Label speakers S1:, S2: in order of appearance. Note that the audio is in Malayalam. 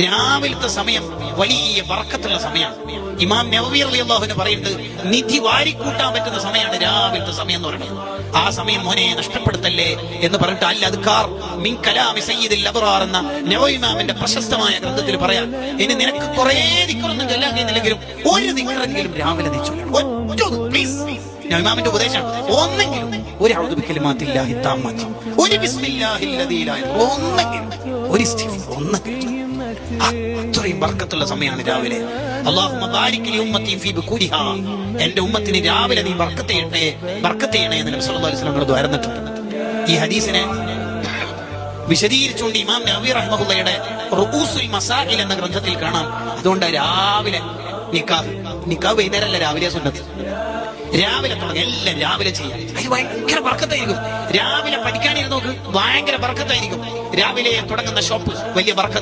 S1: രാവിലത്തെ സമയം വലിയ ബർക്കത്തുള്ള സമയമാണ്. ഇമാം നവവി റളിയല്ലാഹു അൻഹു പറയുന്നത്, നിധി വാരിക്കൂട്ടാൻ പറ്റുന്ന സമയമാണ് രാവിലത്തെ സമയം എന്ന് പറയുന്നത്. ആ സമയം മോനെ നഷ്ടപ്പെടുത്തല്ലേ എന്ന് പറഞ്ഞിട്ട് അൽ അദ്കാർ മിൻ കലാമി സയ്യിദുൽ അബ്റാർ എന്ന നവവി ഇമാമിന്റെ പ്രശസ്തമായ ഗ്രന്ഥത്തിൽ പറയാം, ഇനി നിനക്ക് കുറേ ദിക്റൊന്നും ചൊല്ലാൻ കഴിയുന്നില്ലെങ്കിലും ഒരു ദിക്റെങ്കിലും രാവിലെ നീ ചൊല്ലണം പ്ലീസ്. ഇമാമിന്റെ ഉപദേശം, ഒന്നെങ്കിലും ഒരു അഊദു ബികലിമാത്തില്ലാഹി താമ്മാത്തി, ഒരു ബിസ്മില്ലാഹിൽ ലദീ ലാ യദുറു, ഒന്നെങ്കിലും ഒരു ഇസ്തിഗ്ഫാർ, ഒന്നെങ്കിലും. അത്രയും ബർക്കത്തുള്ള സമയമാണ് രാവിലെ. അല്ലാഹുമ്മ ബാരിക് ലി ഉമ്മത്തി ഫീ ബുകൂരിഹാ, എന്റെ ഉമ്മത്തിന് രാവിലെ നീ ബർക്കത്ത് ചെയ്യണേ എന്ന് നബി സല്ലല്ലാഹു അലൈഹി വസല്ലം ദ്വാരന്നിട്ടുണ്ട്. ഈ ഹദീസിനെ വിശദീകരിച്ചുകൊണ്ട് ഇമാം നവവി റഹ്മത്തുള്ളാഹിയുടെ റുഊസുൽ മസാഇൽ എന്ന ഗ്രന്ഥത്തിൽ കാണാം. അതുകൊണ്ട് രാവിലെ നിക്കാഹ് വൈകുന്നേരമല്ല, രാവിലെ സുന്നത്ത്. രാവിലെ തുടങ്ങി എല്ലാം രാവിലെ ചെയ്യാം. അത് ഭയങ്കര ബർക്കത്തായിരിക്കും. രാവിലെ പഠിക്കാനിരുന്ന് നോക്ക്, ഭയങ്കര ബർക്കത്തായിരിക്കും. രാവിലെ തുടങ്ങുന്ന ഷോപ്പ് വലിയ ബർക്കത്ത്.